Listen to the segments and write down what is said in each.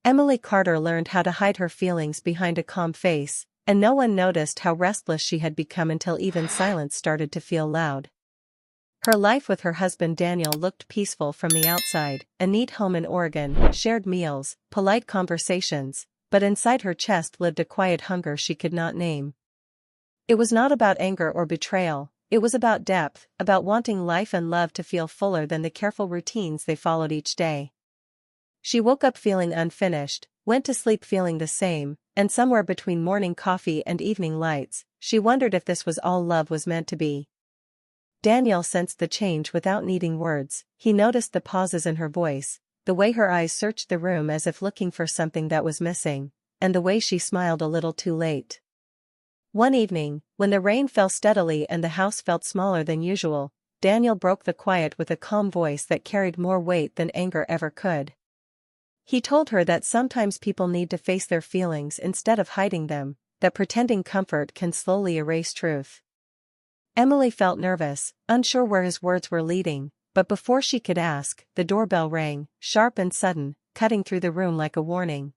Emily Carter learned how to hide her feelings behind a calm face, and no one noticed how restless she had become until even silence started to feel loud. Her life with her husband Daniel looked peaceful from the outside, a neat home in Oregon, shared meals, polite conversations, but inside her chest lived a quiet hunger she could not name. It was not about anger or betrayal, it was about depth, about wanting life and love to feel fuller than the careful routines they followed each day. She woke up feeling unfinished, went to sleep feeling the same, and somewhere between morning coffee and evening lights, she wondered if this was all love was meant to be. Daniel sensed the change without needing words. He noticed the pauses in her voice, the way her eyes searched the room as if looking for something that was missing, and the way she smiled a little too late. One evening, when the rain fell steadily and the house felt smaller than usual, Daniel broke the quiet with a calm voice that carried more weight than anger ever could. He told her that sometimes people need to face their feelings instead of hiding them, that pretending comfort can slowly erase truth. Emily felt nervous, unsure where his words were leading, but before she could ask, the doorbell rang, sharp and sudden, cutting through the room like a warning.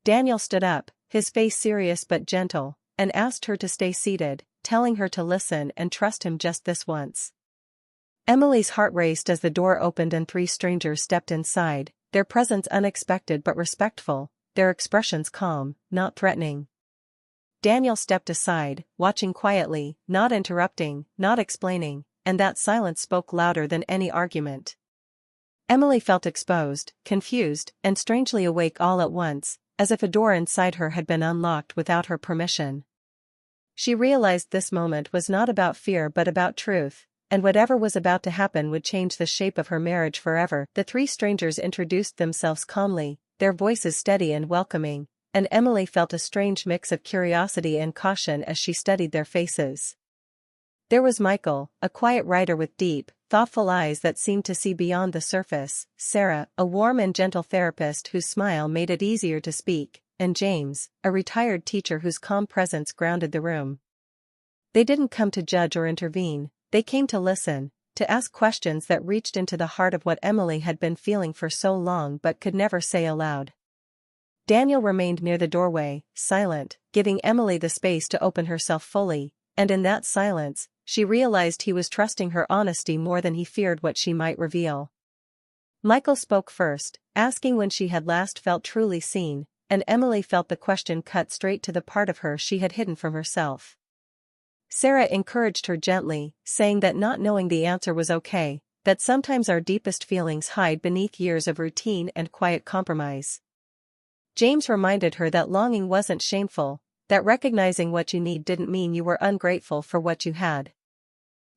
Daniel stood up, his face serious but gentle, and asked her to stay seated, telling her to listen and trust him just this once. Emily's heart raced as the door opened and three strangers stepped inside, their presence unexpected but respectful, their expressions calm, not threatening. Daniel stepped aside, watching quietly, not interrupting, not explaining, and that silence spoke louder than any argument. Emily felt exposed, confused, and strangely awake all at once, as if a door inside her had been unlocked without her permission. She realized this moment was not about fear but about truth, and whatever was about to happen would change the shape of her marriage forever. The three strangers introduced themselves calmly, their voices steady and welcoming, and Emily felt a strange mix of curiosity and caution as she studied their faces. There was Michael, a quiet writer with deep, thoughtful eyes that seemed to see beyond the surface, Sarah, a warm and gentle therapist whose smile made it easier to speak, and James, a retired teacher whose calm presence grounded the room. They didn't come to judge or intervene, they came to listen, to ask questions that reached into the heart of what Emily had been feeling for so long but could never say aloud. Daniel remained near the doorway, silent, giving Emily the space to open herself fully, and in that silence, she realized he was trusting her honesty more than he feared what she might reveal. Michael spoke first, asking when she had last felt truly seen, and Emily felt the question cut straight to the part of her she had hidden from herself. Sarah encouraged her gently, saying that not knowing the answer was okay, that sometimes our deepest feelings hide beneath years of routine and quiet compromise. James reminded her that longing wasn't shameful, that recognizing what you need didn't mean you were ungrateful for what you had.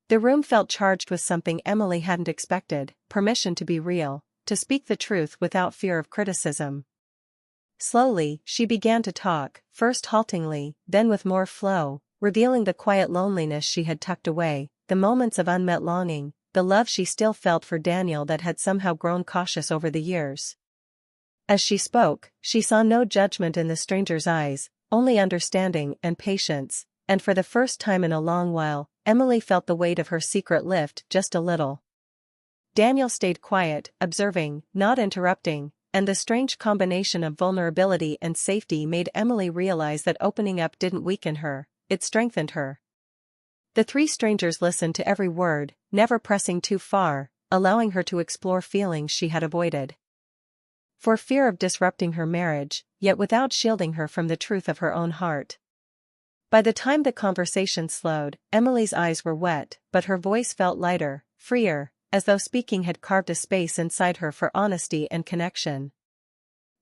The room felt charged with something Emily hadn't expected: permission to be real, to speak the truth without fear of criticism. Slowly, she began to talk, first haltingly, then with more flow, revealing the quiet loneliness she had tucked away, the moments of unmet longing, the love she still felt for Daniel that had somehow grown cautious over the years. As she spoke, she saw no judgment in the stranger's eyes, only understanding and patience, and for the first time in a long while, Emily felt the weight of her secret lift just a little. Daniel stayed quiet, observing, not interrupting, and the strange combination of vulnerability and safety made Emily realize that opening up didn't weaken her, it strengthened her. The three strangers listened to every word, never pressing too far, allowing her to explore feelings she had avoided. For fear of disrupting her marriage, yet without shielding her from the truth of her own heart. By the time the conversation slowed, Emily's eyes were wet, but her voice felt lighter, freer, as though speaking had carved a space inside her for honesty and connection.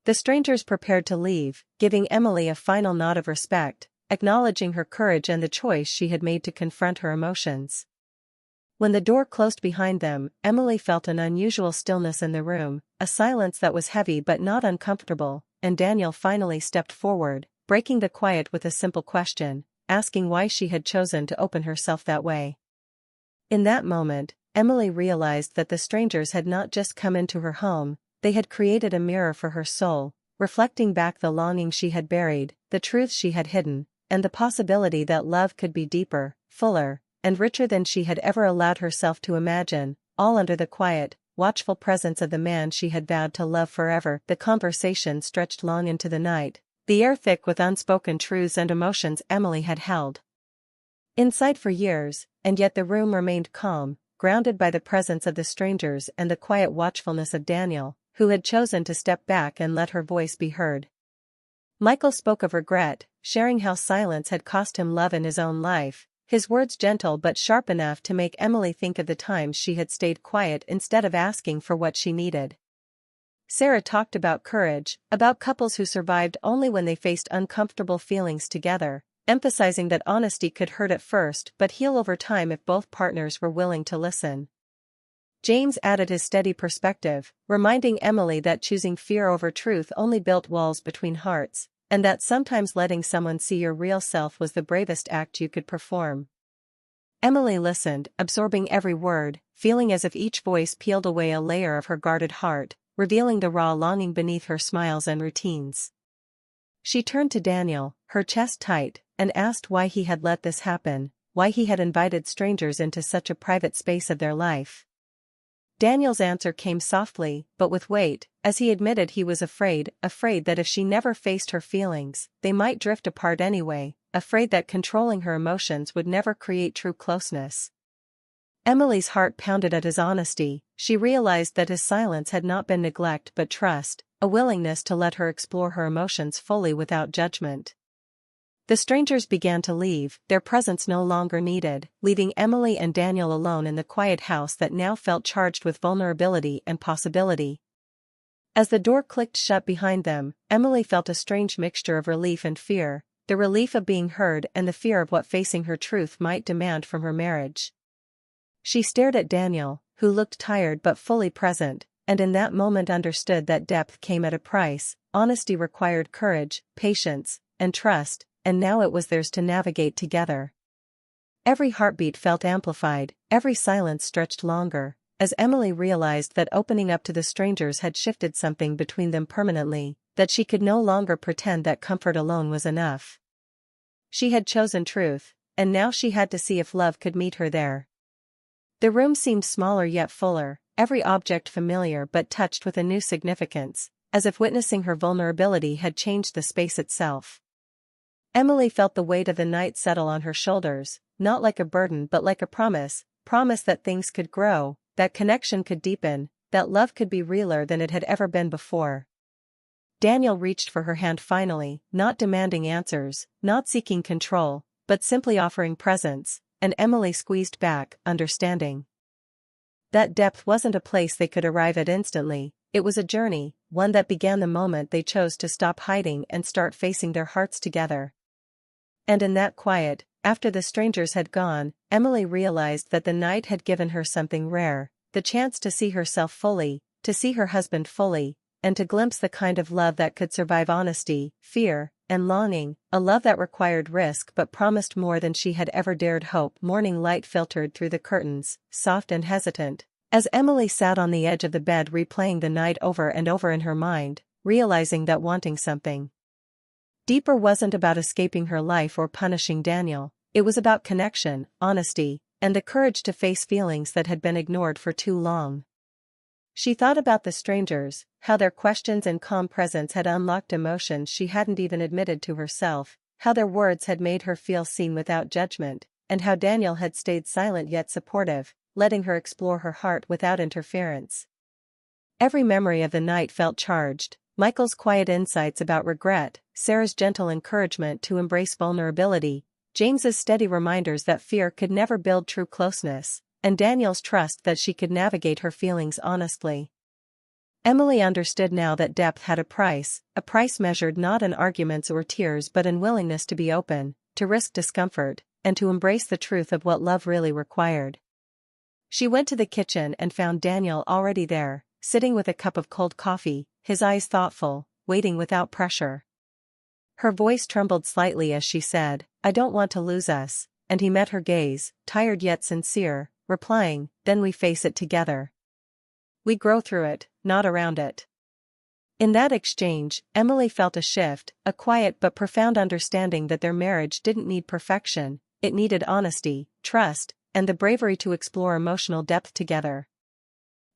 The strangers prepared to leave, giving Emily a final nod of respect, acknowledging her courage and the choice she had made to confront her emotions. When the door closed behind them, Emily felt an unusual stillness in the room, a silence that was heavy but not uncomfortable, and Daniel finally stepped forward, breaking the quiet with a simple question, asking why she had chosen to open herself that way. In that moment, Emily realized that the strangers had not just come into her home, they had created a mirror for her soul, reflecting back the longing she had buried, the truth she had hidden, and the possibility that love could be deeper, fuller, and richer than she had ever allowed herself to imagine, all under the quiet, watchful presence of the man she had vowed to love forever. The conversation stretched long into the night, the air thick with unspoken truths and emotions Emily had held inside for years, and yet the room remained calm, grounded by the presence of the strangers and the quiet watchfulness of Daniel, who had chosen to step back and let her voice be heard. Michael spoke of regret, sharing how silence had cost him love in his own life, his words gentle but sharp enough to make Emily think of the times she had stayed quiet instead of asking for what she needed. Sarah talked about courage, about couples who survived only when they faced uncomfortable feelings together, emphasizing that honesty could hurt at first but heal over time if both partners were willing to listen. James added his steady perspective, reminding Emily that choosing fear over truth only built walls between hearts, and that sometimes letting someone see your real self was the bravest act you could perform. Emily listened, absorbing every word, feeling as if each voice peeled away a layer of her guarded heart, revealing the raw longing beneath her smiles and routines. She turned to Daniel, her chest tight, and asked why he had let this happen, why he had invited strangers into such a private space of their life. Daniel's answer came softly, but with weight, as he admitted he was afraid that if she never faced her feelings, they might drift apart anyway, afraid that controlling her emotions would never create true closeness. Emily's heart pounded at his honesty. She realized that his silence had not been neglect but trust, a willingness to let her explore her emotions fully without judgment. The strangers began to leave, their presence no longer needed, leaving Emily and Daniel alone in the quiet house that now felt charged with vulnerability and possibility. As the door clicked shut behind them, Emily felt a strange mixture of relief and fear, the relief of being heard and the fear of what facing her truth might demand from her marriage. She stared at Daniel, who looked tired but fully present, and in that moment understood that depth came at a price. Honesty required courage, patience, and trust, and now it was theirs to navigate together. Every heartbeat felt amplified, every silence stretched longer, as Emily realized that opening up to the strangers had shifted something between them permanently, that she could no longer pretend that comfort alone was enough. She had chosen truth, and now she had to see if love could meet her there. The room seemed smaller yet fuller, every object familiar but touched with a new significance, as if witnessing her vulnerability had changed the space itself. Emily felt the weight of the night settle on her shoulders, not like a burden but like a promise that things could grow, that connection could deepen, that love could be realer than it had ever been before. Daniel reached for her hand finally, not demanding answers, not seeking control, but simply offering presence, and Emily squeezed back, understanding. That depth wasn't a place they could arrive at instantly, it was a journey, one that began the moment they chose to stop hiding and start facing their hearts together. And in that quiet, after the strangers had gone, Emily realized that the night had given her something rare, the chance to see herself fully, to see her husband fully, and to glimpse the kind of love that could survive honesty, fear, and longing, a love that required risk but promised more than she had ever dared hope. Morning light filtered through the curtains, soft and hesitant, as Emily sat on the edge of the bed replaying the night over and over in her mind, realizing that wanting something deeper wasn't about escaping her life or punishing Daniel, it was about connection, honesty, and the courage to face feelings that had been ignored for too long. She thought about the strangers, how their questions and calm presence had unlocked emotions she hadn't even admitted to herself, how their words had made her feel seen without judgment, and how Daniel had stayed silent yet supportive, letting her explore her heart without interference. Every memory of the night felt charged, Michael's quiet insights about regret, Sarah's gentle encouragement to embrace vulnerability, James's steady reminders that fear could never build true closeness, and Daniel's trust that she could navigate her feelings honestly. Emily understood now that depth had a price measured not in arguments or tears but in willingness to be open, to risk discomfort, and to embrace the truth of what love really required. She went to the kitchen and found Daniel already there, sitting with a cup of cold coffee, his eyes thoughtful, waiting without pressure. Her voice trembled slightly as she said, "I don't want to lose us," and he met her gaze, tired yet sincere, replying, "Then we face it together. We grow through it, not around it." In that exchange, Emily felt a shift, a quiet but profound understanding that their marriage didn't need perfection, it needed honesty, trust, and the bravery to explore emotional depth together.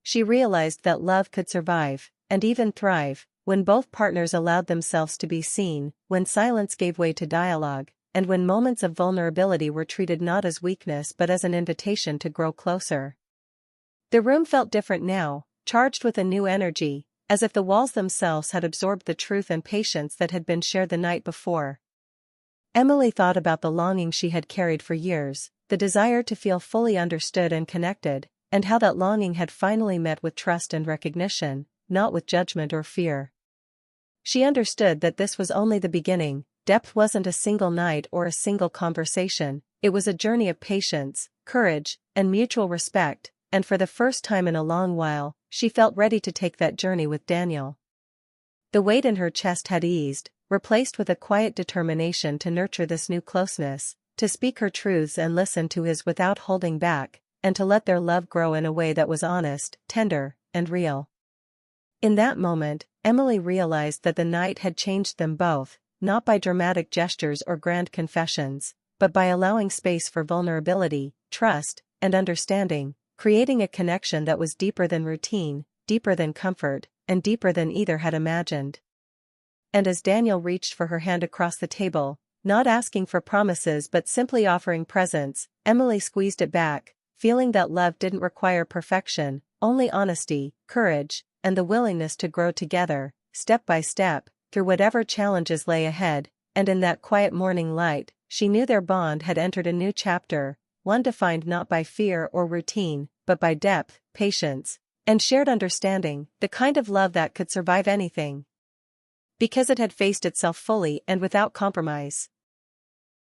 she realized that love could survive, and even thrive, when both partners allowed themselves to be seen, when silence gave way to dialogue, and when moments of vulnerability were treated not as weakness but as an invitation to grow closer. The room felt different now, charged with a new energy, as if the walls themselves had absorbed the truth and patience that had been shared the night before. Emily thought about the longing she had carried for years, the desire to feel fully understood and connected, and how that longing had finally met with trust and recognition, not with judgment or fear. She understood that this was only the beginning. Depth wasn't a single night or a single conversation, it was a journey of patience, courage, and mutual respect, and for the first time in a long while, she felt ready to take that journey with Daniel. The weight in her chest had eased, replaced with a quiet determination to nurture this new closeness, to speak her truths and listen to his without holding back, and to let their love grow in a way that was honest, tender, and real. In that moment, Emily realized that the night had changed them both, not by dramatic gestures or grand confessions, but by allowing space for vulnerability, trust, and understanding, creating a connection that was deeper than routine, deeper than comfort, and deeper than either had imagined. And as Daniel reached for her hand across the table, not asking for promises but simply offering presence, Emily squeezed it back, feeling that love didn't require perfection, only honesty, courage, and the willingness to grow together, step by step, through whatever challenges lay ahead, and in that quiet morning light, she knew their bond had entered a new chapter, one defined not by fear or routine, but by depth, patience, and shared understanding, the kind of love that could survive anything. Because it had faced itself fully and without compromise.